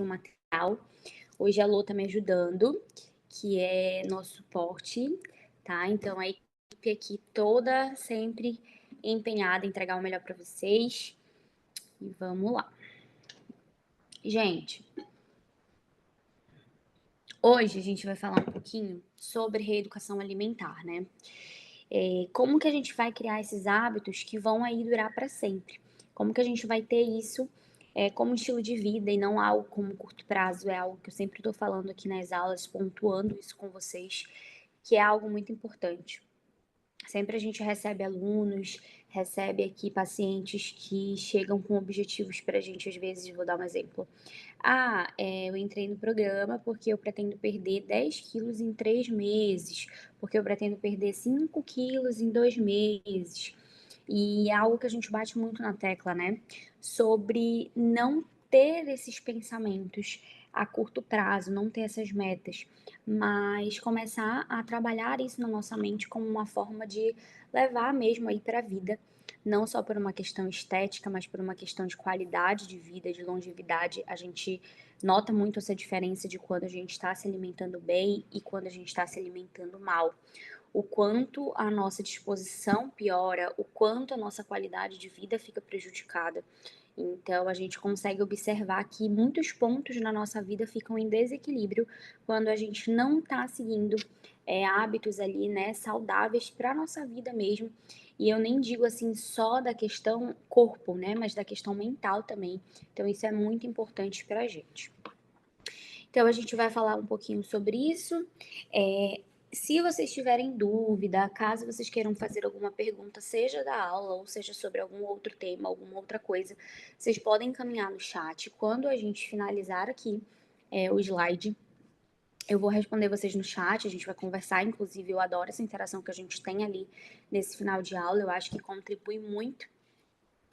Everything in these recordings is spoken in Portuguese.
um material. Hoje a Lô tá me ajudando, que é nosso suporte, tá? Então a equipe aqui toda sempre empenhada em entregar o melhor para vocês. E vamos lá. Gente, hoje a gente vai falar um pouquinho sobre reeducação alimentar, né? Como que a gente vai criar esses hábitos que vão aí durar para sempre? Como que a gente vai ter isso como estilo de vida e não algo como curto prazo? É algo que eu sempre estou falando aqui nas aulas, pontuando isso com vocês, que é algo muito importante. Sempre a gente recebe alunos, recebe aqui pacientes que chegam com objetivos para a gente, às vezes, vou dar um exemplo. Eu entrei no programa porque eu pretendo perder 10 quilos em 3 meses, porque eu pretendo perder 5 quilos em 2 meses. E é algo que a gente bate muito na tecla, né? Sobre não ter esses pensamentos a curto prazo, não ter essas metas, mas começar a trabalhar isso na nossa mente como uma forma de levar mesmo aí para a vida, não só por uma questão estética, mas por uma questão de qualidade de vida, de longevidade. A gente nota muito essa diferença de quando a gente está se alimentando bem e quando a gente está se alimentando mal. O quanto a nossa disposição piora, o quanto a nossa qualidade de vida fica prejudicada. Então, a gente consegue observar que muitos pontos na nossa vida ficam em desequilíbrio quando a gente não está seguindo hábitos ali, né, saudáveis para a nossa vida mesmo. E eu nem digo assim só da questão corpo, né, mas da questão mental também. Então, isso é muito importante para a gente. Então, a gente vai falar um pouquinho sobre isso. Se vocês tiverem dúvida, caso vocês queiram fazer alguma pergunta, seja da aula ou seja sobre algum outro tema, alguma outra coisa, vocês podem encaminhar no chat. Quando a gente finalizar aqui o slide, eu vou responder vocês no chat, a gente vai conversar. Inclusive, eu adoro essa interação que a gente tem ali nesse final de aula. Eu acho que contribui muito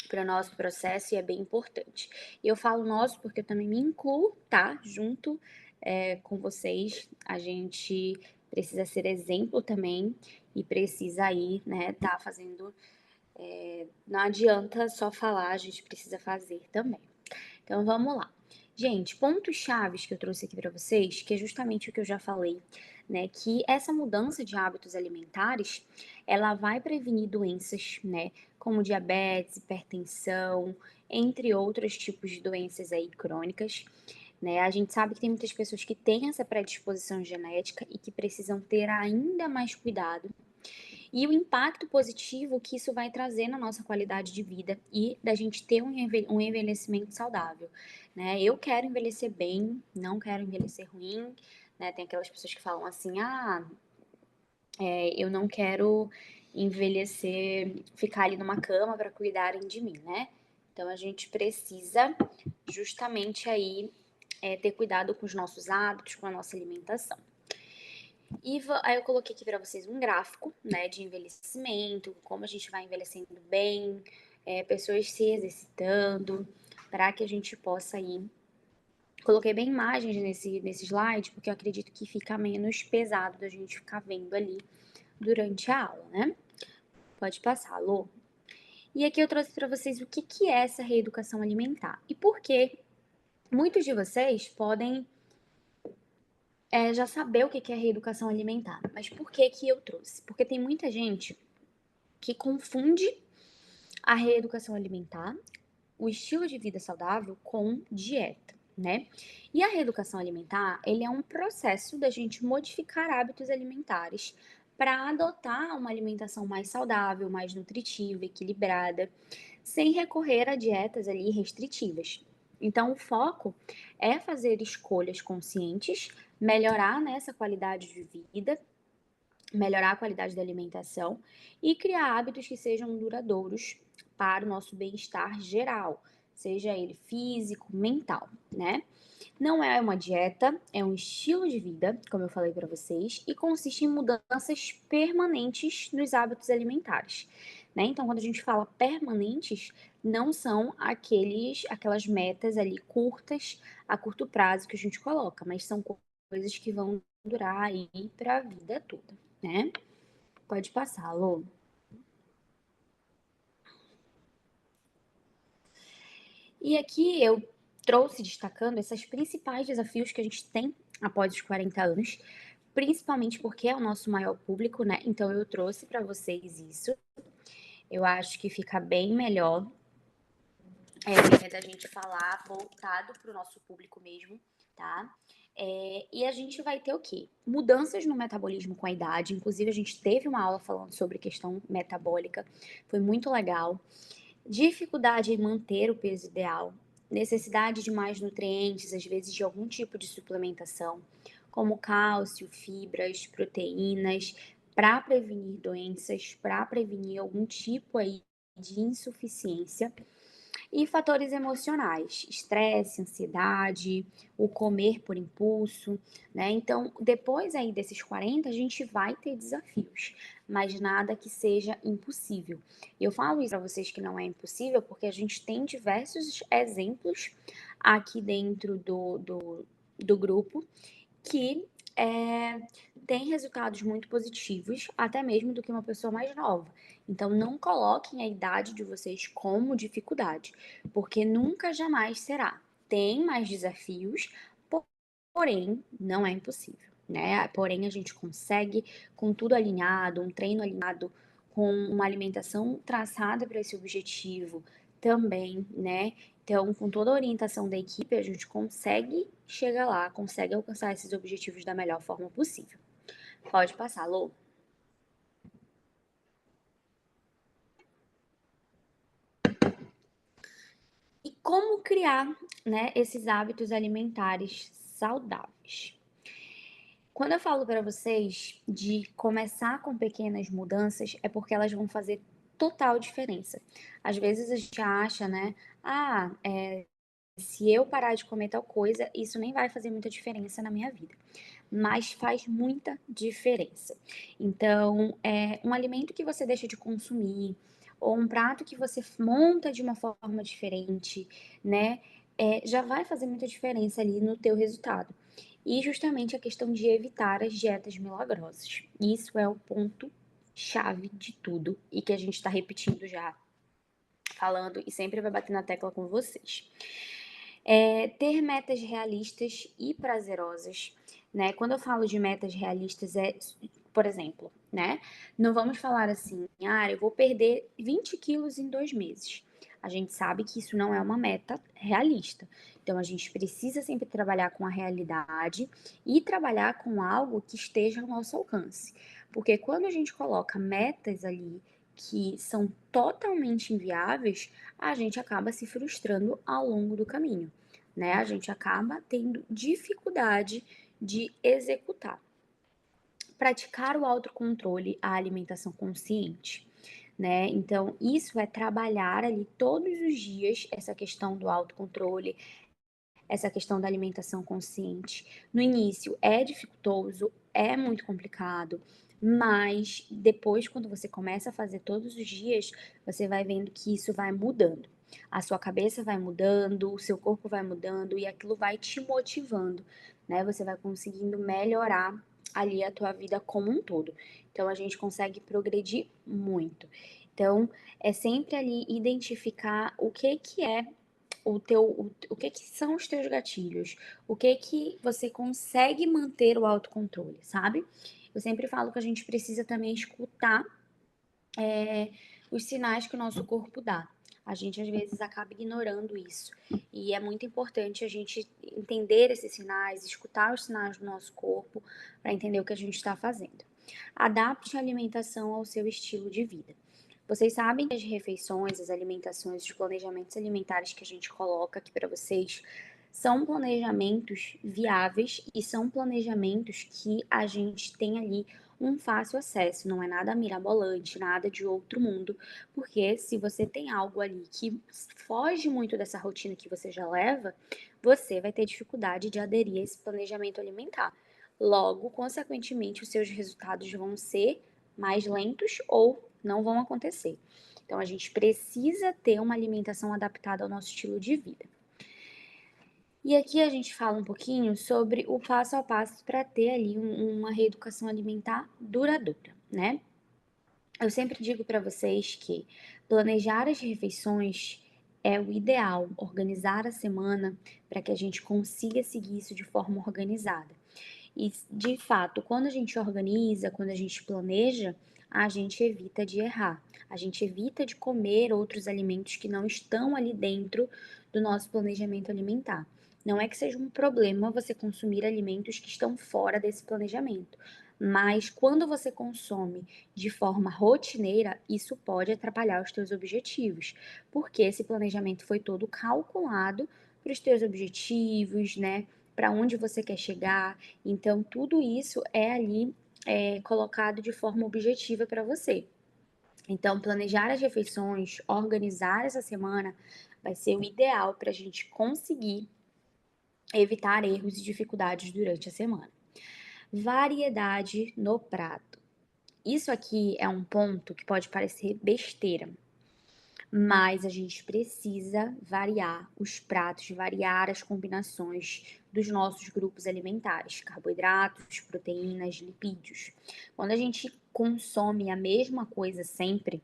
para o nosso processo e é bem importante. E eu falo nosso porque eu também me incluo, tá? Junto com vocês. A gente precisa ser exemplo também e precisa aí, né, tá fazendo. Não adianta só falar, a gente precisa fazer também. Então vamos lá. Gente, pontos chaves que eu trouxe aqui para vocês, que é justamente o que eu já falei, né, que essa mudança de hábitos alimentares, ela vai prevenir doenças, né, como diabetes, hipertensão, entre outros tipos de doenças aí crônicas, né? A gente sabe que tem muitas pessoas que têm essa predisposição genética e que precisam ter ainda mais cuidado e o impacto positivo que isso vai trazer na nossa qualidade de vida e da gente ter um envelhecimento saudável, né? Eu quero envelhecer bem, não quero envelhecer ruim, né? Tem aquelas pessoas que falam assim, eu não quero envelhecer, ficar ali numa cama para cuidarem de mim, né? Então a gente precisa justamente aí ter cuidado com os nossos hábitos, com a nossa alimentação. Aí eu coloquei aqui para vocês um gráfico, né, de envelhecimento, como a gente vai envelhecendo bem, pessoas se exercitando, para que a gente possa ir. Coloquei bem imagens nesse slide, porque eu acredito que fica menos pesado da gente ficar vendo ali durante a aula, né? Pode passar, Lô. E aqui eu trouxe para vocês o que é essa reeducação alimentar e por que muitos de vocês podem já saber o que é reeducação alimentar. Mas por que eu trouxe? Porque tem muita gente que confunde a reeducação alimentar, o estilo de vida saudável com dieta, né? E a reeducação alimentar, ele é um processo da gente modificar hábitos alimentares para adotar uma alimentação mais saudável, mais nutritiva, equilibrada, sem recorrer a dietas ali restritivas. Então, o foco é fazer escolhas conscientes, melhorar nessa qualidade de vida, melhorar a qualidade da alimentação e criar hábitos que sejam duradouros para o nosso bem-estar geral, seja ele físico, mental, né? Não é uma dieta, é um estilo de vida, como eu falei para vocês, e consiste em mudanças permanentes nos hábitos alimentares, né? Então, quando a gente fala permanentes, não são aquelas metas ali curtas, a curto prazo que a gente coloca, mas são coisas que vão durar aí para a vida toda, né? Pode passar, Lô. E aqui eu trouxe destacando esses principais desafios que a gente tem após os 40 anos, principalmente porque é o nosso maior público, né? Então eu trouxe para vocês isso. Eu acho que fica bem melhor da gente falar voltado para o nosso público mesmo, tá? E a gente vai ter o quê? Mudanças no metabolismo com a idade. Inclusive, a gente teve uma aula falando sobre questão metabólica, foi muito legal. Dificuldade em manter o peso ideal, necessidade de mais nutrientes, às vezes de algum tipo de suplementação, como cálcio, fibras, proteínas, para prevenir doenças, para prevenir algum tipo aí de insuficiência. E fatores emocionais, estresse, ansiedade, o comer por impulso, né? Então, depois aí desses 40, a gente vai ter desafios, mas nada que seja impossível. Eu falo isso para vocês que não é impossível, porque a gente tem diversos exemplos aqui dentro do grupo que tem resultados muito positivos, até mesmo do que uma pessoa mais nova. Então, não coloquem a idade de vocês como dificuldade, porque nunca jamais será. Tem mais desafios, porém, não é impossível, né? Porém, a gente consegue, com tudo alinhado, um treino alinhado, com uma alimentação traçada para esse objetivo também, né? Então, com toda a orientação da equipe, a gente consegue chegar lá, consegue alcançar esses objetivos da melhor forma possível. Pode passar, Lô. E como criar, né, esses hábitos alimentares saudáveis? Quando eu falo para vocês de começar com pequenas mudanças, é porque elas vão fazer total diferença. Às vezes a gente acha, né, se eu parar de comer tal coisa, isso nem vai fazer muita diferença na minha vida. Mas faz muita diferença. Então, um alimento que você deixa de consumir, ou um prato que você monta de uma forma diferente, né? Já vai fazer muita diferença ali no teu resultado. E justamente a questão de evitar as dietas milagrosas. Isso é o ponto chave de tudo e que a gente está repetindo já, falando e sempre vai bater na tecla com vocês. Ter metas realistas e prazerosas, né? Quando eu falo de metas realistas, por exemplo, né? Não vamos falar assim, eu vou perder 20 quilos em 2 meses. A gente sabe que isso não é uma meta realista. Então, a gente precisa sempre trabalhar com a realidade e trabalhar com algo que esteja ao nosso alcance. Porque quando a gente coloca metas ali que são totalmente inviáveis, a gente acaba se frustrando ao longo do caminho, né? A gente acaba tendo dificuldade de executar. Praticar o autocontrole, a alimentação consciente, né? Então, isso é trabalhar ali todos os dias essa questão do autocontrole, essa questão da alimentação consciente. No início é dificultoso, é muito complicado, mas depois, quando você começa a fazer todos os dias, você vai vendo que isso vai mudando. A sua cabeça vai mudando, o seu corpo vai mudando e aquilo vai te motivando, né? Você vai conseguindo melhorar ali a tua vida como um todo. Então a gente consegue progredir muito. Então é sempre ali identificar o que é o que que são os teus gatilhos? O que que você consegue manter o autocontrole, sabe? Eu sempre falo que a gente precisa também escutar os sinais que o nosso corpo dá. A gente às vezes acaba ignorando isso. E é muito importante a gente entender esses sinais, escutar os sinais do nosso corpo para entender o que a gente está fazendo. Adapte a alimentação ao seu estilo de vida. Vocês sabem que as refeições, as alimentações, os planejamentos alimentares que a gente coloca aqui para vocês são planejamentos viáveis e são planejamentos que a gente tem ali um fácil acesso, não é nada mirabolante, nada de outro mundo, porque se você tem algo ali que foge muito dessa rotina que você já leva, você vai ter dificuldade de aderir a esse planejamento alimentar. Logo, consequentemente, os seus resultados vão ser mais lentos ou não vão acontecer. Então, a gente precisa ter uma alimentação adaptada ao nosso estilo de vida. E aqui a gente fala um pouquinho sobre o passo a passo para ter ali uma reeducação alimentar duradoura, né? Eu sempre digo para vocês que planejar as refeições é o ideal organizar a semana para que a gente consiga seguir isso de forma organizada. E, de fato, quando a gente organiza, quando a gente planeja, a gente evita de errar. A gente evita de comer outros alimentos que não estão ali dentro do nosso planejamento alimentar. Não é que seja um problema você consumir alimentos que estão fora desse planejamento, mas quando você consome de forma rotineira, isso pode atrapalhar os teus objetivos, porque esse planejamento foi todo calculado para os teus objetivos, né? Para onde você quer chegar. Então, tudo isso é ali colocado de forma objetiva para você. Então, planejar as refeições, organizar essa semana, vai ser o ideal para a gente conseguir evitar erros e dificuldades durante a semana. Variedade no prato. Isso aqui é um ponto que pode parecer besteira, mas a gente precisa variar os pratos, variar as combinações dos nossos grupos alimentares, carboidratos, proteínas, lipídios. Quando a gente consome a mesma coisa sempre,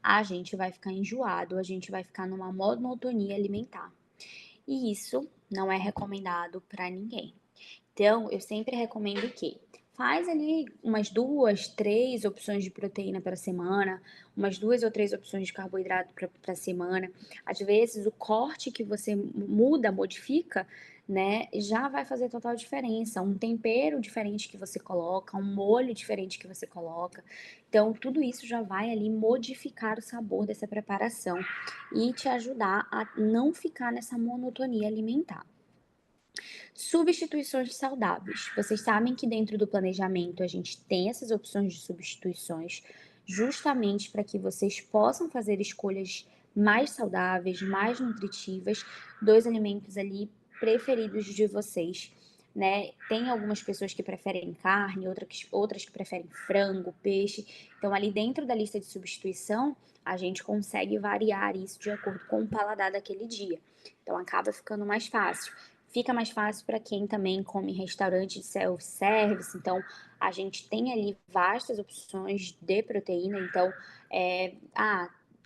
a gente vai ficar enjoado, a gente vai ficar numa monotonia alimentar. E isso não é recomendado para ninguém. Então, eu sempre recomendo que faz ali umas 2, 3 opções de proteína para semana, umas 2 ou 3 opções de carboidrato para semana. Às vezes, o corte que você muda, modifica, né, já vai fazer total diferença. Um tempero diferente que você coloca, um molho diferente que você coloca. Então, tudo isso já vai ali modificar o sabor dessa preparação e te ajudar a não ficar nessa monotonia alimentar. Substituições saudáveis. Vocês sabem que dentro do planejamento a gente tem essas opções de substituições justamente para que vocês possam fazer escolhas mais saudáveis, mais nutritivas dos alimentos ali preferidos de vocês, né? Tem algumas pessoas que preferem carne, outras que preferem frango, peixe. Então, ali dentro da lista de substituição, a gente consegue variar isso de acordo com o paladar daquele dia. Então, acaba ficando mais fácil. Fica mais fácil para quem também come em restaurante de self-service, então a gente tem ali vastas opções de proteína, então,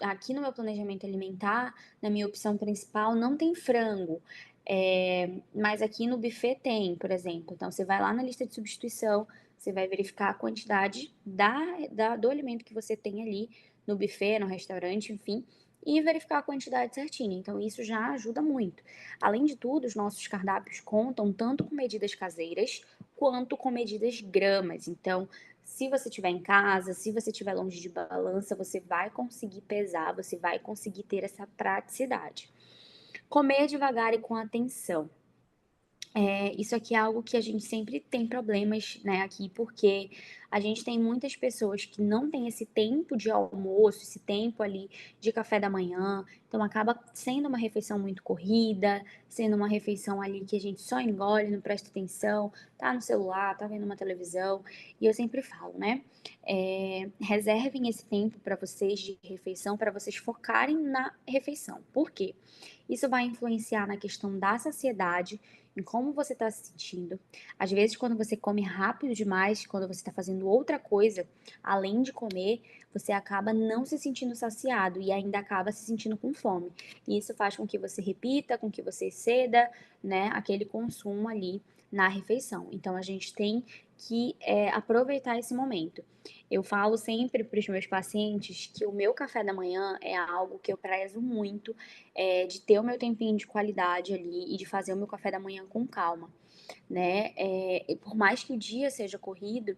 aqui no meu planejamento alimentar, na minha opção principal, não tem frango, mas aqui no buffet tem, por exemplo. Então, você vai lá na lista de substituição, você vai verificar a quantidade do alimento que você tem ali no buffet, no restaurante, enfim, e verificar a quantidade certinha. Então, isso já ajuda muito. Além de tudo, os nossos cardápios contam tanto com medidas caseiras quanto com medidas gramas. Então, se você estiver em casa, se você estiver longe de balança, você vai conseguir pesar, você vai conseguir ter essa praticidade. Comer devagar e com atenção. Isso aqui é algo que a gente sempre tem problemas, né, aqui, porque a gente tem muitas pessoas que não têm esse tempo de almoço, esse tempo ali de café da manhã, então acaba sendo uma refeição muito corrida, sendo uma refeição ali que a gente só engole, não presta atenção, tá no celular, tá vendo uma televisão, e eu sempre falo, né, reservem esse tempo para vocês de refeição, para vocês focarem na refeição. Por quê? Isso vai influenciar na questão da saciedade, em como você está se sentindo. Às vezes, quando você come rápido demais, quando você está fazendo outra coisa, além de comer, você acaba não se sentindo saciado e ainda acaba se sentindo com fome. E isso faz com que você repita, com que você ceda, né, aquele consumo ali na refeição. Então, a gente tem que aproveitar esse momento. Eu falo sempre para os meus pacientes que o meu café da manhã é algo que eu prezo muito, de ter o meu tempinho de qualidade ali e de fazer o meu café da manhã com calma, né? E por mais que o dia seja corrido,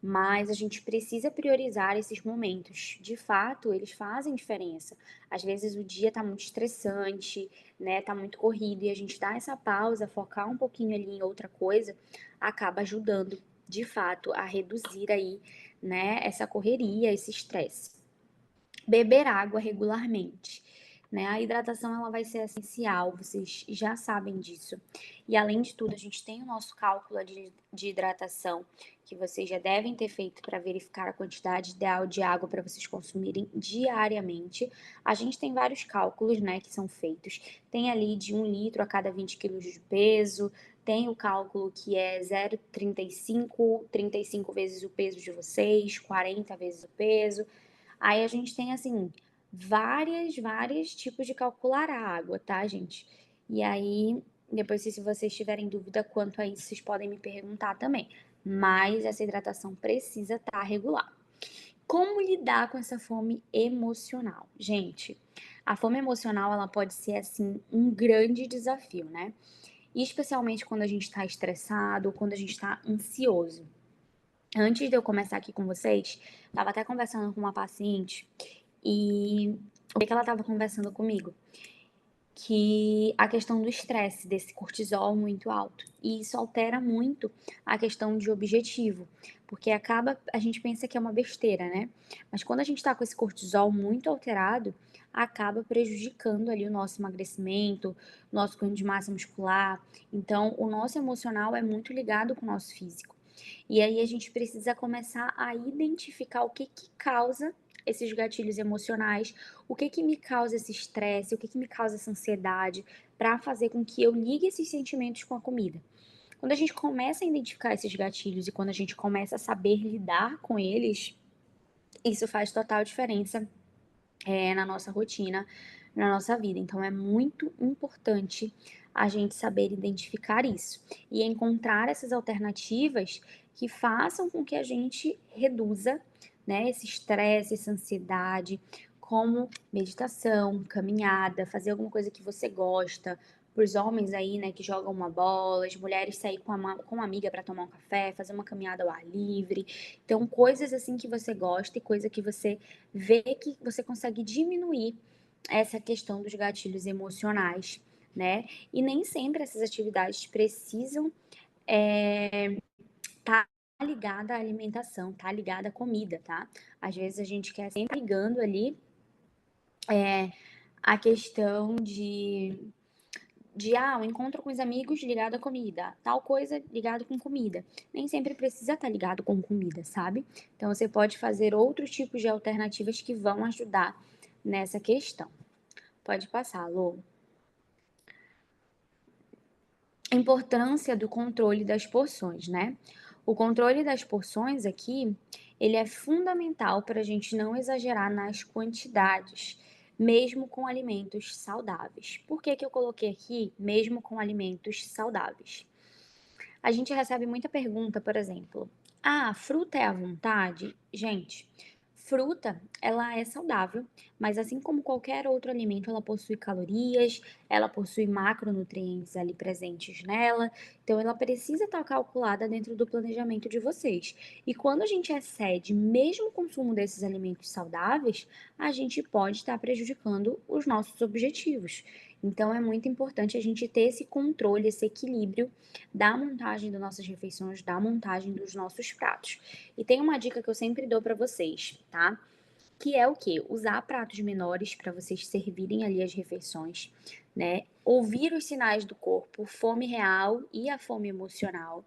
mas a gente precisa priorizar esses momentos. De fato, eles fazem diferença. Às vezes o dia tá muito estressante, né? Tá muito corrido e a gente dá essa pausa, focar um pouquinho ali em outra coisa, acaba ajudando, de fato, a reduzir aí, né, essa correria, esse estresse. Beber água regularmente, né? A hidratação ela vai ser essencial, vocês já sabem disso. E além de tudo, a gente tem o nosso cálculo de hidratação que vocês já devem ter feito para verificar a quantidade ideal de água para vocês consumirem diariamente. A gente tem vários cálculos, né, que são feitos. Tem ali de 1 litro a cada 20 quilos de peso. Tem o cálculo que é 0,35, 35 vezes o peso de vocês, 40 vezes o peso. Aí a gente tem assim vários tipos de calcular a água, tá, gente? E aí, depois, se vocês tiverem dúvida quanto a isso, vocês podem me perguntar também. Mas essa hidratação precisa estar regular. Como lidar com essa fome emocional? Gente, a fome emocional, ela pode ser, assim, um grande desafio, né? E especialmente quando a gente está estressado ou quando a gente está ansioso. Antes de eu começar aqui com vocês, estava até conversando com uma paciente e o que ela estava conversando comigo? Que a questão do estresse, desse cortisol muito alto. E isso altera muito a questão de objetivo, porque a gente pensa que é uma besteira, né? Mas quando a gente está com esse cortisol muito alterado, acaba prejudicando ali o nosso emagrecimento, nosso ganho de massa muscular. Então, o nosso emocional é muito ligado com o nosso físico. E aí a gente precisa começar a identificar o que que causa esses gatilhos emocionais, o que que me causa esse estresse, o que que me causa essa ansiedade, para fazer com que eu ligue esses sentimentos com a comida. Quando a gente começa a identificar esses gatilhos e quando a gente começa a saber lidar com eles, isso faz total diferença na nossa rotina, na nossa vida. Então é muito importante a gente saber identificar isso e encontrar essas alternativas que façam com que a gente reduza, né, esse estresse, essa ansiedade, como meditação, caminhada, fazer alguma coisa que você gosta. Para os homens aí, né, que jogam uma bola, as mulheres sair com uma amiga para tomar um café, fazer uma caminhada ao ar livre. Então, coisas assim que você gosta e coisa que você vê que você consegue diminuir essa questão dos gatilhos emocionais, né? E nem sempre essas atividades precisam estar ligada à alimentação, tá ligada à comida, tá? Às vezes a gente quer sempre ligando ali a questão de um encontro com os amigos ligado à comida, tal coisa ligado com comida. Nem sempre precisa estar ligado com comida, sabe? Então você pode fazer outros tipos de alternativas que vão ajudar nessa questão. Pode passar, Lô. A importância do controle das porções, né? O controle das porções aqui, ele é fundamental para a gente não exagerar nas quantidades, mesmo com alimentos saudáveis. Por que que eu coloquei aqui, mesmo com alimentos saudáveis? A gente recebe muita pergunta, por exemplo, fruta é à vontade? Gente, fruta, ela é saudável, mas assim como qualquer outro alimento, ela possui calorias, ela possui macronutrientes ali presentes nela, então ela precisa estar calculada dentro do planejamento de vocês. E quando a gente excede mesmo o consumo desses alimentos saudáveis, a gente pode estar prejudicando os nossos objetivos. Então é muito importante a gente ter esse controle, esse equilíbrio da montagem das nossas refeições, da montagem dos nossos pratos. E tem uma dica que eu sempre dou para vocês, tá? Que é o quê? Usar pratos menores para vocês servirem ali as refeições, né? Ouvir os sinais do corpo, fome real e a fome emocional,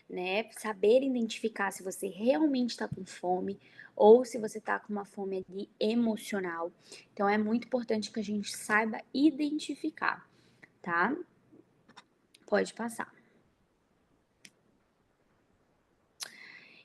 né? Saber identificar se você realmente está com fome ou se você está com uma fome ali emocional. Então é muito importante que a gente saiba identificar, tá? Pode passar.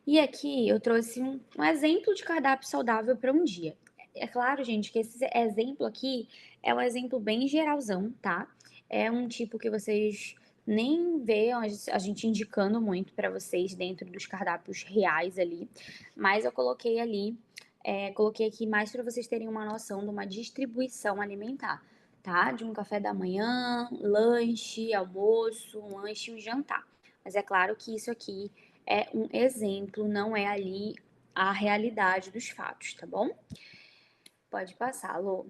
E aqui eu trouxe um exemplo de cardápio saudável para um dia. É claro, gente, que esse exemplo aqui é um exemplo bem geralzão, tá? É um tipo que vocês nem vê a gente indicando muito para vocês dentro dos cardápios reais ali, mas eu coloquei ali, coloquei aqui mais para vocês terem uma noção de uma distribuição alimentar, tá? De um café da manhã, lanche, almoço, um lanche e um jantar. Mas é claro que isso aqui é um exemplo, não é ali a realidade dos fatos, tá bom? Pode passar, Lô.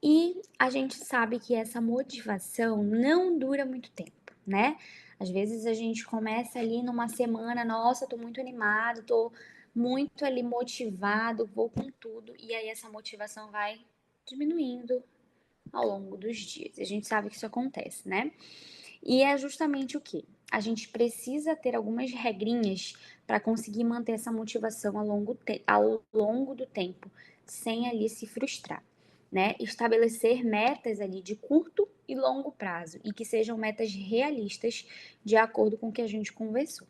E a gente sabe que essa motivação não dura muito tempo, né? Às vezes a gente começa ali numa semana, nossa, tô muito animado, tô muito ali motivado, vou com tudo, e aí essa motivação vai diminuindo ao longo dos dias. A gente sabe que isso acontece, né? E é justamente o que? A gente precisa ter algumas regrinhas para conseguir manter essa motivação ao longo do tempo, sem ali se frustrar, né? Estabelecer metas ali de curto e longo prazo e que sejam metas realistas de acordo com o que a gente conversou.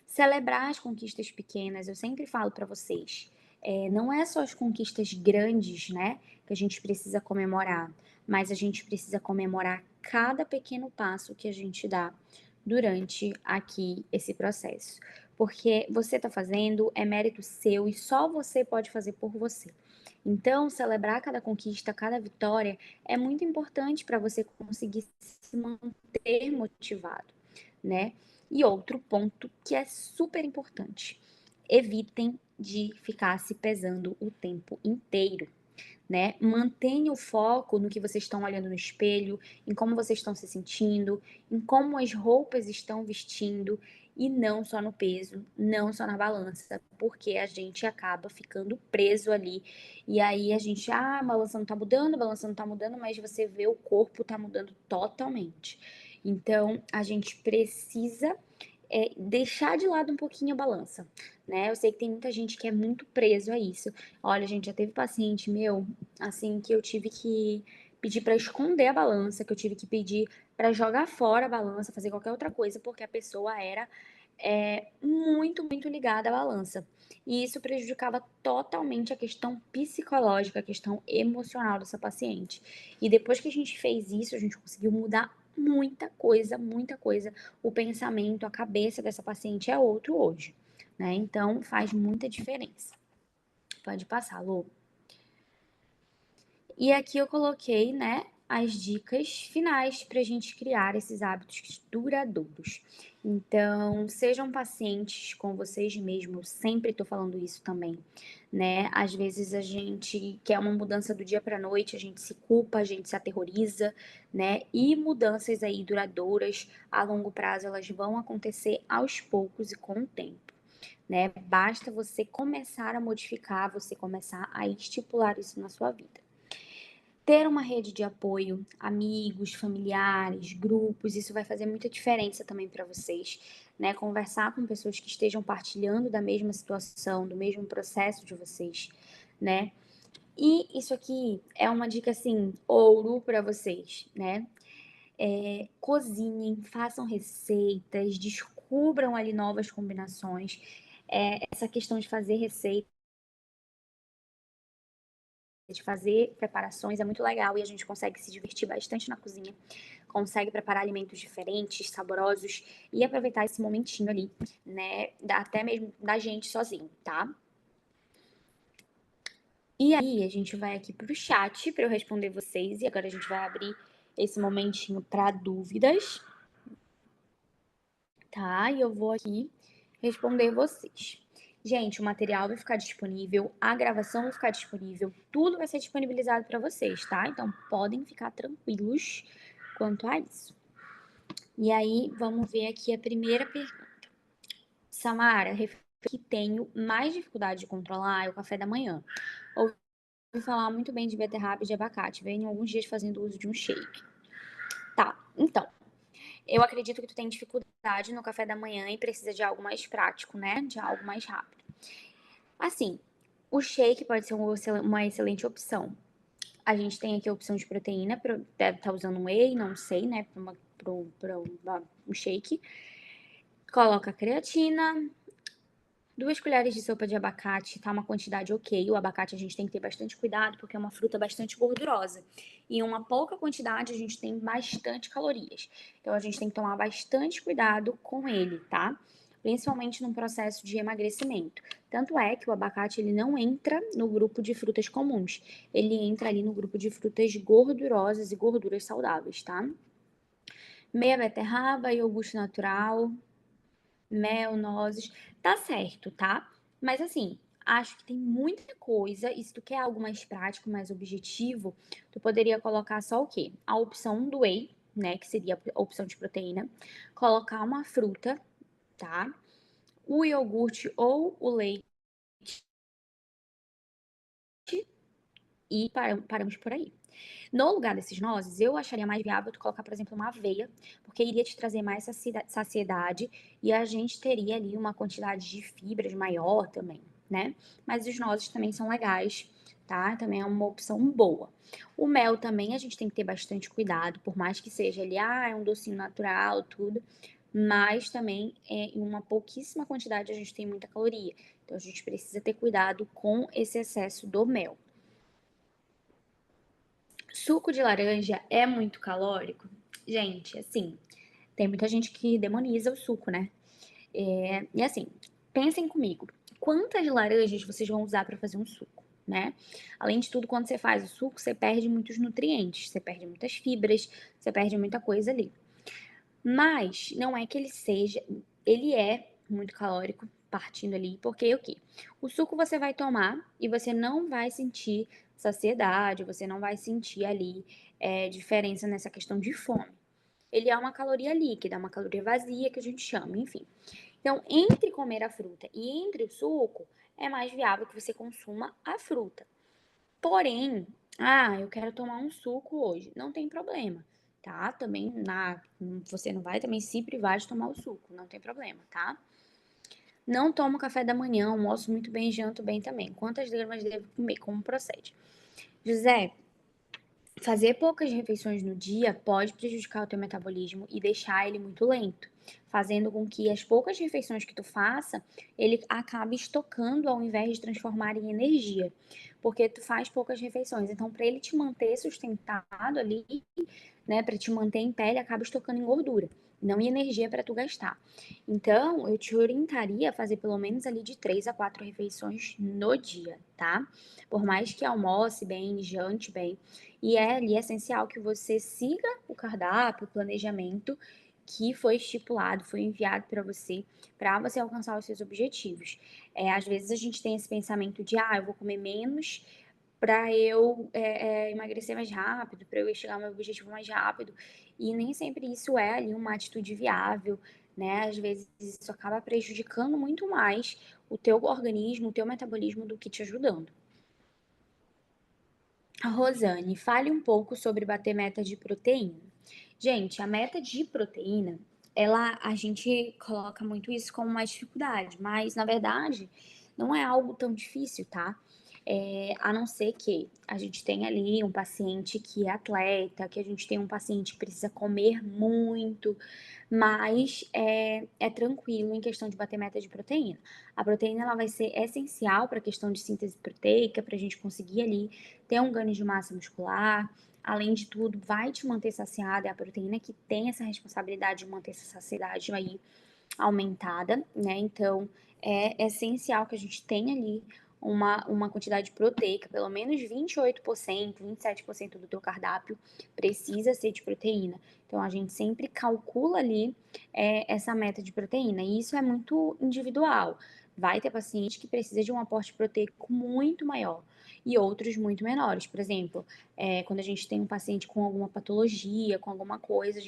Celebrar as conquistas pequenas, eu sempre falo para vocês, não é só as conquistas grandes, né, que a gente precisa comemorar, mas a gente precisa comemorar cada pequeno passo que a gente dá durante aqui esse processo. Porque você está fazendo, é mérito seu e só você pode fazer por você. Então, celebrar cada conquista, cada vitória é muito importante para você conseguir se manter motivado, né? E outro ponto que é super importante: evitem de ficar se pesando o tempo inteiro, né? Mantenha o foco no que vocês estão olhando no espelho, em como vocês estão se sentindo, em como as roupas estão vestindo e não só no peso, não só na balança, porque a gente acaba ficando preso ali. E aí a gente, a balança não tá mudando, a balança não tá mudando, mas você vê o corpo tá mudando totalmente. Então, a gente precisa deixar de lado um pouquinho a balança, né? Eu sei que tem muita gente que é muito preso a isso. Olha, gente, já teve paciente meu, assim, que eu tive que pedir para esconder a balança, que eu tive que pedir para jogar fora a balança, fazer qualquer outra coisa, porque a pessoa era muito, muito ligada à balança. E isso prejudicava totalmente a questão psicológica, a questão emocional dessa paciente. E depois que a gente fez isso, a gente conseguiu mudar muita coisa, muita coisa. O pensamento, a cabeça dessa paciente é outro hoje, né? Então faz muita diferença. Pode passar, Lu. E aqui eu coloquei, né, as dicas finais para a gente criar esses hábitos duradouros. Então, sejam pacientes com vocês mesmos, sempre estou falando isso também, né? Às vezes a gente quer uma mudança do dia para a noite, a gente se culpa, a gente se aterroriza, né? E mudanças aí duradouras a longo prazo, elas vão acontecer aos poucos e com o tempo, né? Basta você começar a modificar, você começar a estipular isso na sua vida. Ter uma rede de apoio, amigos, familiares, grupos, isso vai fazer muita diferença também para vocês, né? Conversar com pessoas que estejam partilhando da mesma situação, do mesmo processo de vocês, né? E isso aqui é uma dica assim, ouro para vocês, né? Cozinhem, façam receitas, descubram ali novas combinações. Essa questão de fazer receita, de fazer preparações é muito legal e a gente consegue se divertir bastante na cozinha, consegue preparar alimentos diferentes, saborosos e aproveitar esse momentinho ali, né, até mesmo da gente sozinho, tá? E aí a gente vai aqui pro chat para eu responder vocês e agora a gente vai abrir esse momentinho para dúvidas, tá? E eu vou aqui responder vocês. Gente, o material vai ficar disponível, a gravação vai ficar disponível, tudo vai ser disponibilizado para vocês, tá? Então podem ficar tranquilos quanto a isso. E aí, vamos ver aqui a primeira pergunta. Samara, que tenho mais dificuldade de controlar é o café da manhã. Ouvi falar muito bem de beterraba e de abacate. Venho alguns dias fazendo uso de um shake. Tá, então, eu acredito que tu tem dificuldade no café da manhã e precisa de algo mais prático, né? De algo mais rápido. Assim, o shake pode ser uma excelente opção. A gente tem aqui a opção de proteína, deve estar usando um whey, não sei, né? Para um shake. Coloca a creatina, 2 colheres de sopa de abacate, tá? Uma quantidade ok. O abacate a gente tem que ter bastante cuidado, porque é uma fruta bastante gordurosa. E em uma pouca quantidade a gente tem bastante calorias. Então a gente tem que tomar bastante cuidado com ele, tá? Principalmente num processo de emagrecimento. Tanto é que o abacate ele não entra no grupo de frutas comuns. Ele entra ali no grupo de frutas gordurosas e gorduras saudáveis, tá? Meia beterraba, iogurte natural, mel, nozes, tá certo, tá? Mas assim, acho que tem muita coisa, e se tu quer algo mais prático, mais objetivo, tu poderia colocar só o quê? A opção do whey, né, que seria a opção de proteína, colocar uma fruta, tá? O iogurte ou o leite e paramos por aí. No lugar desses nozes, eu acharia mais viável tu colocar, por exemplo, uma aveia, porque iria te trazer mais saciedade e a gente teria ali uma quantidade de fibras maior também, né? Mas os nozes também são legais, tá? Também é uma opção boa. O mel também a gente tem que ter bastante cuidado, por mais que seja ali, é um docinho natural, tudo, mas também em uma pouquíssima quantidade a gente tem muita caloria. Então, a gente precisa ter cuidado com esse excesso do mel. Suco de laranja é muito calórico? Gente, assim, tem muita gente que demoniza o suco, né? E assim, pensem comigo, quantas laranjas vocês vão usar para fazer um suco, né? Além de tudo, quando você faz o suco, você perde muitos nutrientes, você perde muitas fibras, você perde muita coisa ali. Mas não é que ele é muito calórico, partindo ali, porque o quê? O suco você vai tomar e você não vai sentir saciedade, você não vai sentir ali diferença nessa questão de fome. Ele é uma caloria líquida, uma caloria vazia que a gente chama, enfim. Então, entre comer a fruta e entre o suco, é mais viável que você consuma a fruta. Porém, eu quero tomar um suco hoje. Não tem problema, tá? Também você não vai também se privar de tomar o suco, não tem problema, tá? Não tomo café da manhã, almoço muito bem, janto bem também. Quantas gramas devo comer? Como procede? José, fazer poucas refeições no dia pode prejudicar o teu metabolismo e deixar ele muito lento, fazendo com que as poucas refeições que tu faça, ele acabe estocando ao invés de transformar em energia, porque tu faz poucas refeições. Então, para ele te manter sustentado ali, né, para te manter em pé, ele acaba estocando em gordura, não em energia para tu gastar. Então, eu te orientaria a fazer pelo menos ali de 3 a 4 refeições no dia, tá? Por mais que almoce bem, jante bem, e é ali essencial que você siga o cardápio, o planejamento que foi estipulado, foi enviado para você alcançar os seus objetivos. Às vezes a gente tem esse pensamento de, eu vou comer menos para eu emagrecer mais rápido, para eu chegar ao meu objetivo mais rápido. E nem sempre isso é ali uma atitude viável, né? Às vezes isso acaba prejudicando muito mais o teu organismo, o teu metabolismo do que te ajudando. Rosane, fale um pouco sobre bater meta de proteína. Gente, a meta de proteína, a gente coloca muito isso como uma dificuldade, mas na verdade não é algo tão difícil, tá? A não ser que a gente tenha ali um paciente que é atleta, que a gente tem um paciente que precisa comer muito, mas é tranquilo em questão de bater meta de proteína. A proteína ela vai ser essencial para a questão de síntese proteica, para a gente conseguir ali ter um ganho de massa muscular. Além de tudo, vai te manter saciada. É a proteína que tem essa responsabilidade de manter essa saciedade aí aumentada, né? Então, é essencial que a gente tenha ali uma quantidade proteica, pelo menos 28%, 27% do teu cardápio precisa ser de proteína. Então, a gente sempre calcula ali essa meta de proteína, e isso é muito individual. Vai ter paciente que precisa de um aporte proteico muito maior e outros muito menores. Por exemplo, quando a gente tem um paciente com alguma patologia, com alguma coisa,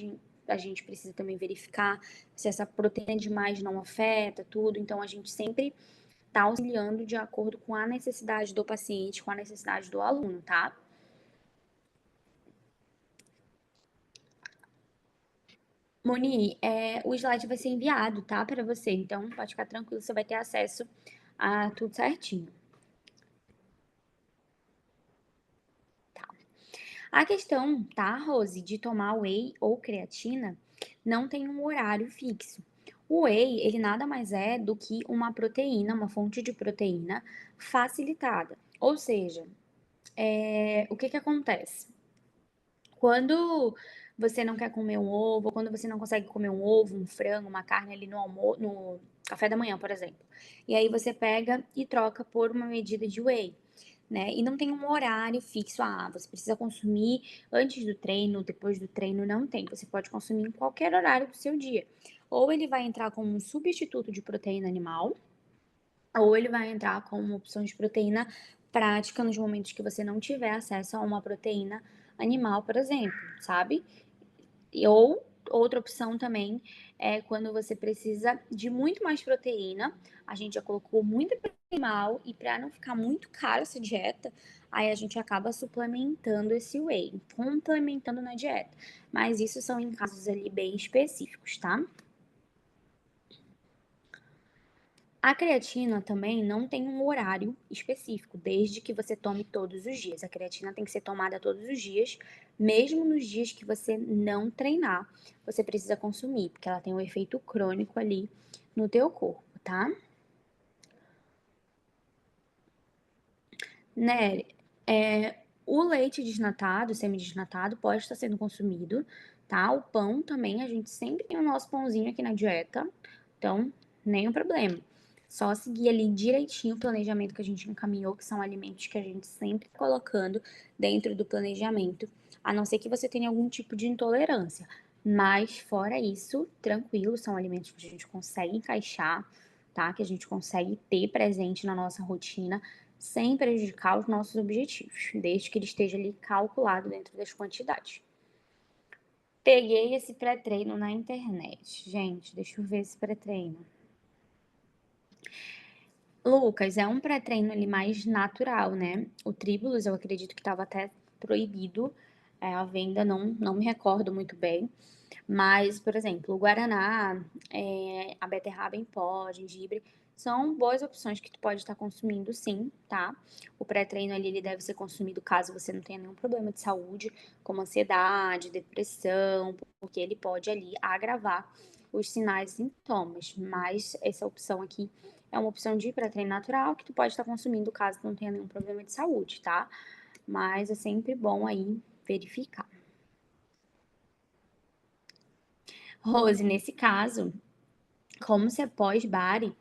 a gente precisa também verificar se essa proteína demais não afeta tudo. Então, a gente sempre está auxiliando de acordo com a necessidade do paciente, com a necessidade do aluno, tá? Moni, o slide vai ser enviado, tá, para você. Então, pode ficar tranquilo, você vai ter acesso a tudo certinho. A questão, tá, Rose, de tomar whey ou creatina não tem um horário fixo. O whey, ele nada mais é do que uma proteína, uma fonte de proteína facilitada. Ou seja, o que que acontece? Quando você não quer comer um ovo, ou quando você não consegue comer um ovo, um frango, uma carne ali no café da manhã, por exemplo. E aí você pega e troca por uma medida de whey, né? E não tem um horário fixo. Você precisa consumir antes do treino, depois do treino, não tem. Você pode consumir em qualquer horário do seu dia. Ou ele vai entrar como um substituto de proteína animal, ou ele vai entrar como uma opção de proteína prática nos momentos que você não tiver acesso a uma proteína animal, por exemplo, sabe? Ou outra opção também é quando você precisa de muito mais proteína. A gente já colocou muita proteína animal e para não ficar muito caro essa dieta, aí a gente acaba suplementando esse whey, complementando na dieta. Mas isso são em casos ali bem específicos, tá? A creatina também não tem um horário específico, desde que você tome todos os dias. A creatina tem que ser tomada todos os dias, mesmo nos dias que você não treinar, você precisa consumir, porque ela tem um efeito crônico ali no teu corpo, tá? Né, o leite desnatado, semi-desnatado, pode estar sendo consumido, tá? O pão também, a gente sempre tem o nosso pãozinho aqui na dieta, então nenhum problema. Só seguir ali direitinho o planejamento que a gente encaminhou, que são alimentos que a gente sempre tá colocando dentro do planejamento, a não ser que você tenha algum tipo de intolerância. Mas fora isso, tranquilo, são alimentos que a gente consegue encaixar, tá? Que a gente consegue ter presente na nossa rotina sem prejudicar os nossos objetivos, desde que ele esteja ali calculado dentro das quantidades. Peguei esse pré-treino na internet. Gente, deixa eu ver esse pré-treino. Lucas, é um pré-treino ali mais natural, né? O Tribulus, eu acredito que estava até proibido a venda, não me recordo muito bem. Mas, por exemplo, o guaraná, a beterraba em pó, gengibre, são boas opções que tu pode estar consumindo sim, tá? O pré-treino ali, ele deve ser consumido caso você não tenha nenhum problema de saúde, como ansiedade, depressão, porque ele pode ali agravar os sinais e sintomas. Mas essa opção aqui é uma opção de pré-treino natural que tu pode estar consumindo caso não tenha nenhum problema de saúde, tá? Mas é sempre bom aí verificar. Rose, nesse caso, como você é pós-body,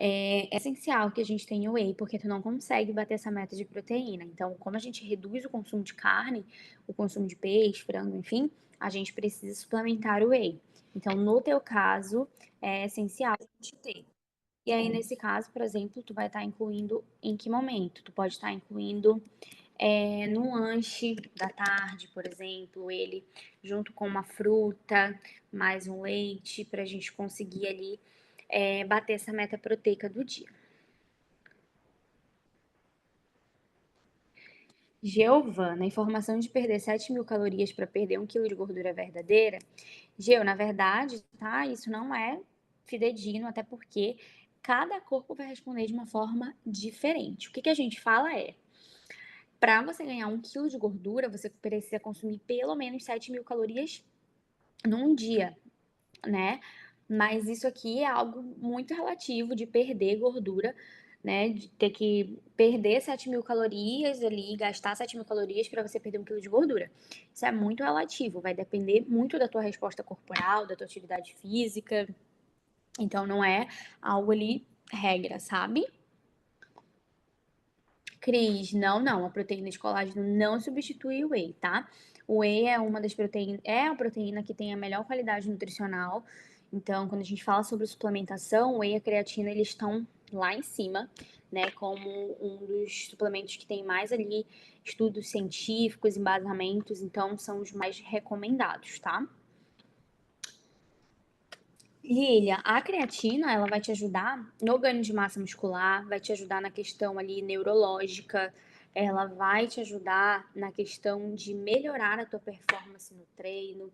é essencial que a gente tenha whey, porque tu não consegue bater essa meta de proteína. Então, como a gente reduz o consumo de carne, o consumo de peixe, frango, enfim, a gente precisa suplementar o whey. Então, no teu caso, é essencial a gente ter. E aí, nesse caso, por exemplo, tu vai estar incluindo em que momento? Tu pode estar incluindo no lanche da tarde, por exemplo, ele junto com uma fruta, mais um leite, para a gente conseguir ali bater essa meta proteica do dia. Giovana, a informação de perder 7.000 calorias para perder 1 quilo de gordura é verdadeira? Geu, na verdade, tá? Isso não é fidedigno, até porque cada corpo vai responder de uma forma diferente. O que a gente fala para você ganhar 1 quilo de gordura, você precisa consumir pelo menos 7.000 calorias num dia, né? Mas isso aqui é algo muito relativo de perder gordura, né? De ter que perder 7.000 calorias ali, gastar 7.000 calorias para você perder 1 quilo de gordura. Isso é muito relativo, vai depender muito da tua resposta corporal, da tua atividade física. Então não é algo ali regra, sabe? Cris, não, a proteína de colágeno não substitui o whey, tá? O whey é uma das proteínas, é a proteína que tem a melhor qualidade nutricional. Então, quando a gente fala sobre suplementação, o whey e a creatina, eles estão lá em cima, né? Como um dos suplementos que tem mais ali estudos científicos, embasamentos, então são os mais recomendados, tá? Lilia, a creatina, ela vai te ajudar no ganho de massa muscular, vai te ajudar na questão ali neurológica, ela vai te ajudar na questão de melhorar a tua performance no treino.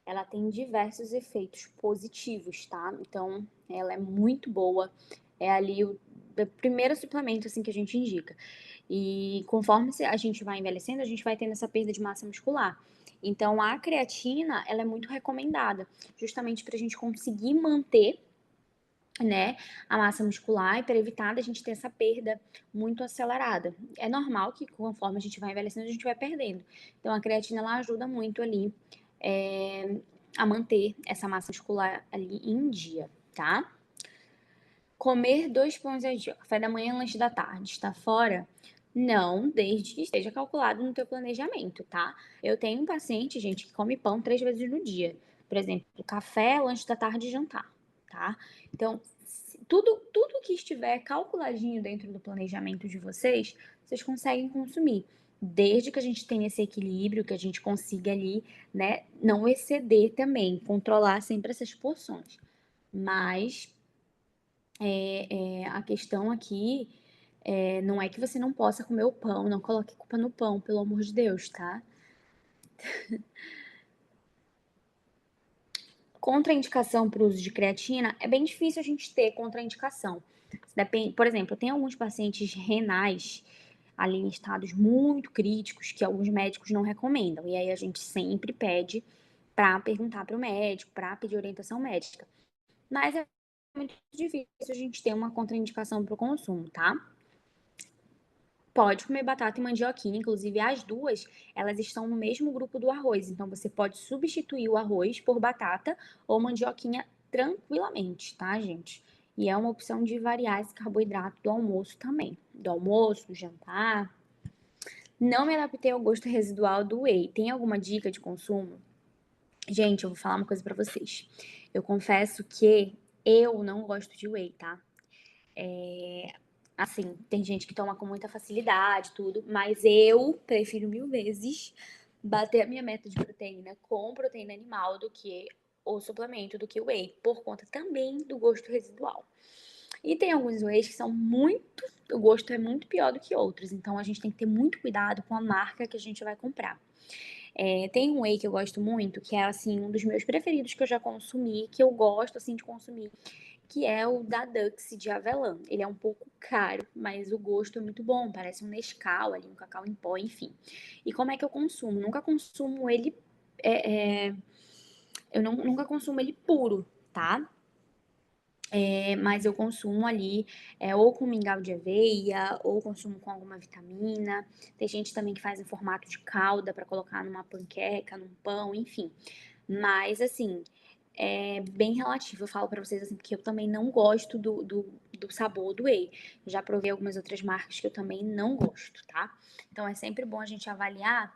Ela tem diversos efeitos positivos, tá? Então, ela é muito boa. É ali o primeiro suplemento assim que a gente indica. E conforme a gente vai envelhecendo, a gente vai tendo essa perda de massa muscular. Então, a creatina, ela é muito recomendada, justamente para a gente conseguir manter, né, a massa muscular e para evitar da gente ter essa perda muito acelerada. É normal que conforme a gente vai envelhecendo, a gente vai perdendo. Então, a creatina, ela ajuda muito ali a manter essa massa muscular ali em dia, tá? Comer 2 pães ao dia, café da manhã, lanche da tarde, está fora? Não, desde que esteja calculado no teu planejamento, tá? Eu tenho um paciente, gente, que come pão 3 vezes no dia. Por exemplo, café, lanche da tarde e jantar, tá? Então, tudo que estiver calculadinho dentro do planejamento de vocês, vocês conseguem consumir. Desde que a gente tenha esse equilíbrio, que a gente consiga ali, né, não exceder também, controlar sempre essas porções. Mas a questão aqui não é que você não possa comer o pão, não coloque culpa no pão, pelo amor de Deus, tá? Contraindicação para o uso de creatina, é bem difícil a gente ter contraindicação. Depende, por exemplo, tem alguns pacientes renais ali em estados muito críticos que alguns médicos não recomendam. E aí a gente sempre pede para perguntar para o médico, para pedir orientação médica. Mas é muito difícil a gente ter uma contraindicação para o consumo, tá? Pode comer batata e mandioquinha, inclusive as duas, elas estão no mesmo grupo do arroz, então você pode substituir o arroz por batata ou mandioquinha tranquilamente, tá, gente? E é uma opção de variar esse carboidrato do almoço também. Do almoço, do jantar. Não me adaptei ao gosto residual do whey. Tem alguma dica de consumo? Gente, eu vou falar uma coisa pra vocês. Eu confesso que eu não gosto de whey, tá? Assim, tem gente que toma com muita facilidade, tudo, mas eu prefiro mil vezes bater a minha meta de proteína com proteína animal do que o suplemento, do que o whey, por conta também do gosto residual. E tem alguns whey que são muito, o gosto é muito pior do que outros, então a gente tem que ter muito cuidado com a marca que a gente vai comprar. Tem um whey que eu gosto muito, que é assim um dos meus preferidos que eu já consumi, que eu gosto assim de consumir, que é o da Dux de avelã. Ele é um pouco caro, mas o gosto é muito bom, parece um Nescau ali, um cacau em pó, enfim. E como é que eu consumo? Nunca consumo ele, eu nunca consumo ele puro, tá? Mas eu consumo ali ou com mingau de aveia, ou consumo com alguma vitamina. Tem gente também que faz em formato de calda para colocar numa panqueca, num pão, enfim. Mas assim, é bem relativo. Eu falo pra vocês assim, porque eu também não gosto do sabor do whey. Já provei algumas outras marcas que eu também não gosto, tá? Então é sempre bom a gente avaliar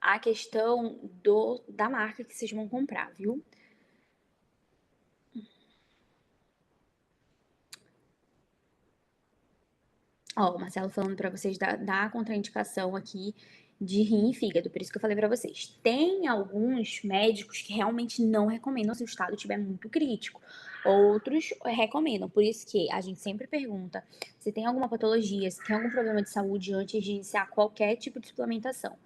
a questão da marca que vocês vão comprar, viu? Ó, o Marcelo falando pra vocês da contraindicação aqui de rim e fígado, por isso que eu falei pra vocês. Tem alguns médicos que realmente não recomendam se o estado estiver muito crítico. Outros recomendam, por isso que a gente sempre pergunta se tem alguma patologia, se tem algum problema de saúde antes de iniciar qualquer tipo de suplementação.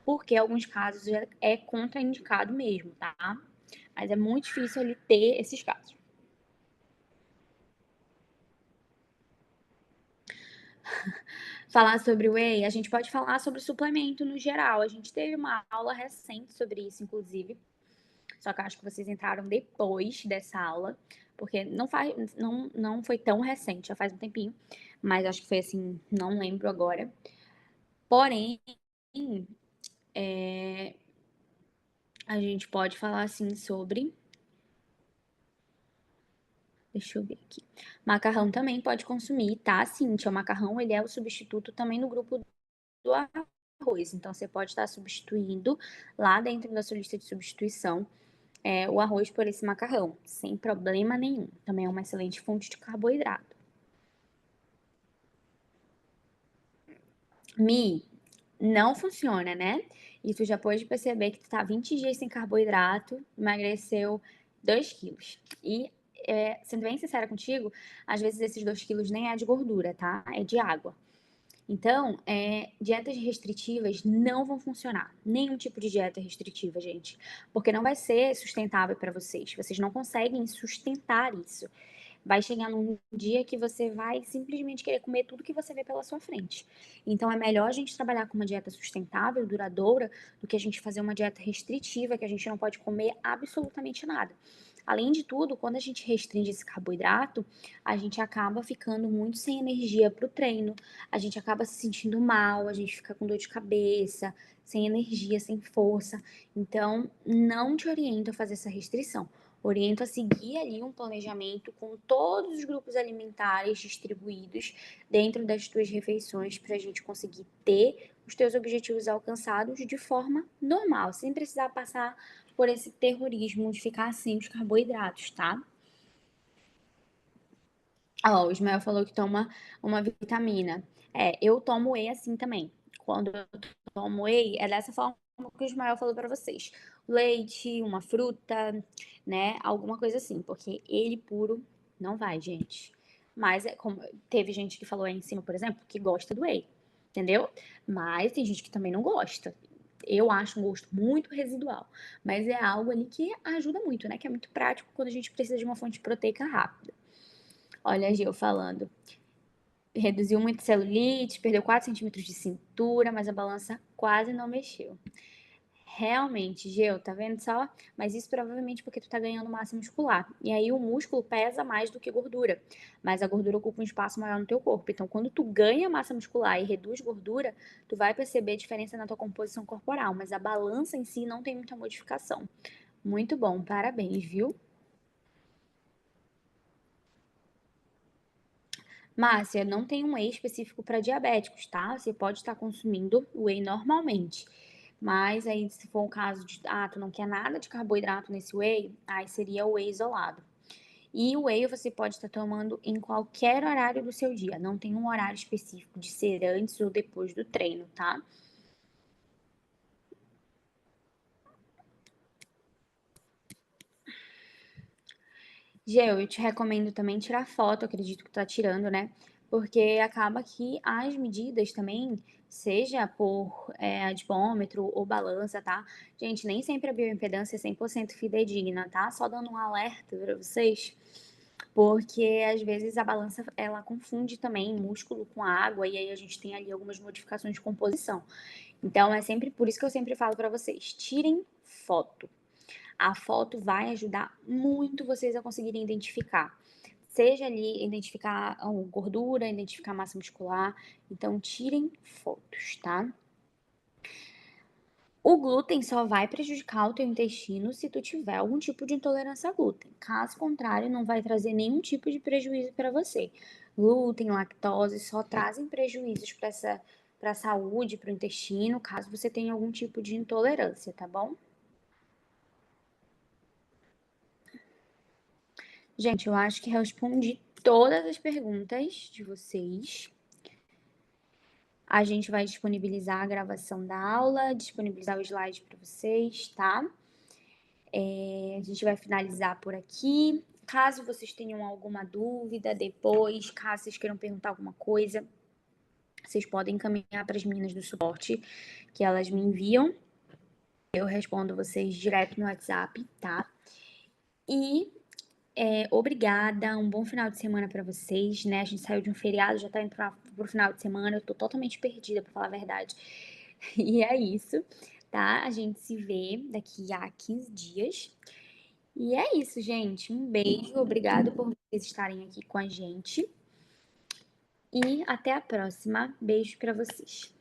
Porque em alguns casos é contraindicado mesmo, tá? Mas é muito difícil ele ter esses casos. Falar sobre o whey, a gente pode falar sobre suplemento no geral. A gente teve uma aula recente sobre isso, inclusive. Só que eu acho que vocês entraram depois dessa aula, porque não foi tão recente, já faz um tempinho. Mas acho que foi assim, não lembro agora. Porém, a gente pode falar assim sobre. Deixa eu ver aqui. Macarrão também pode consumir, tá, Cíntia? O macarrão, ele é o substituto também no grupo do arroz. Então, você pode estar substituindo lá dentro da sua lista de substituição o arroz por esse macarrão, sem problema nenhum. Também é uma excelente fonte de carboidrato. Mi, não funciona, né? E tu já pode perceber que tu tá 20 dias sem carboidrato, emagreceu 2 quilos. E, sendo bem sincera contigo, às vezes esses 2 quilos nem é de gordura, tá? É de água. Então, dietas restritivas não vão funcionar. Nenhum tipo de dieta restritiva, gente. Porque não vai ser sustentável para vocês. Vocês não conseguem sustentar isso. Vai chegar num dia que você vai simplesmente querer comer tudo que você vê pela sua frente. Então, é melhor a gente trabalhar com uma dieta sustentável, duradoura, do que a gente fazer uma dieta restritiva, que a gente não pode comer absolutamente nada. Além de tudo, quando a gente restringe esse carboidrato, a gente acaba ficando muito sem energia para o treino, a gente acaba se sentindo mal, a gente fica com dor de cabeça, sem energia, sem força. Então, não te oriento a fazer essa restrição. Oriento a seguir ali um planejamento com todos os grupos alimentares distribuídos dentro das tuas refeições para a gente conseguir ter os teus objetivos alcançados de forma normal, sem precisar passar por esse terrorismo de ficar sem os carboidratos, tá? Ó, o Ismael falou que toma uma vitamina. Eu tomo whey assim também. Quando eu tomo whey, é dessa forma que o Ismael falou pra vocês. Leite, uma fruta, né? Alguma coisa assim. Porque ele puro não vai, gente. Mas como teve gente que falou aí em cima, por exemplo, que gosta do whey. Entendeu? Mas tem gente que também não gosta. Eu acho um gosto muito residual. Mas é algo ali que ajuda muito, né? Que é muito prático quando a gente precisa de uma fonte proteica rápida. Olha a Gil falando. Reduziu muito celulite, perdeu 4 centímetros de cintura, mas a balança quase não mexeu. Realmente, Geu, tá vendo só? Mas isso provavelmente porque tu tá ganhando massa muscular. E aí o músculo pesa mais do que gordura, mas a gordura ocupa um espaço maior no teu corpo. Então, quando tu ganha massa muscular e reduz gordura, tu vai perceber diferença na tua composição corporal, mas a balança em si não tem muita modificação. Muito bom, parabéns, viu? Márcia, não tem um whey específico para diabéticos, tá? Você pode estar consumindo whey normalmente. Mas aí, se for o caso de, tu não quer nada de carboidrato nesse whey, aí seria o whey isolado. E o whey você pode estar tomando em qualquer horário do seu dia. Não tem um horário específico de ser antes ou depois do treino, tá? Geu, eu te recomendo também tirar foto, acredito que tu tá tirando, né? Porque acaba que as medidas também, seja por adipômetro ou balança, tá? Gente, nem sempre a bioimpedância é 100% fidedigna, tá? Só dando um alerta pra vocês, porque às vezes a balança ela confunde também músculo com água e aí a gente tem ali algumas modificações de composição. Então é sempre por isso que eu sempre falo pra vocês, tirem foto. A foto vai ajudar muito vocês a conseguirem identificar. Seja ali identificar gordura, identificar massa muscular. Então, tirem fotos, tá? O glúten só vai prejudicar o teu intestino se tu tiver algum tipo de intolerância a glúten. Caso contrário, não vai trazer nenhum tipo de prejuízo para você. Glúten, lactose só trazem prejuízos para a saúde, para o intestino, caso você tenha algum tipo de intolerância, tá bom? Gente, eu acho que respondi todas as perguntas de vocês. A gente vai disponibilizar a gravação da aula, disponibilizar o slide para vocês, tá? A gente vai finalizar por aqui. Caso vocês tenham alguma dúvida depois, caso vocês queiram perguntar alguma coisa, vocês podem encaminhar para as meninas do suporte, que elas me enviam. Eu respondo vocês direto no WhatsApp, tá? E obrigada, um bom final de semana pra vocês, né? A gente saiu de um feriado, já tá indo pro final de semana, eu tô totalmente perdida, pra falar a verdade. E é isso, tá? A gente se vê daqui a 15 dias. E é isso, gente. Um beijo, obrigado por vocês estarem aqui com a gente. E até a próxima. Beijo pra vocês.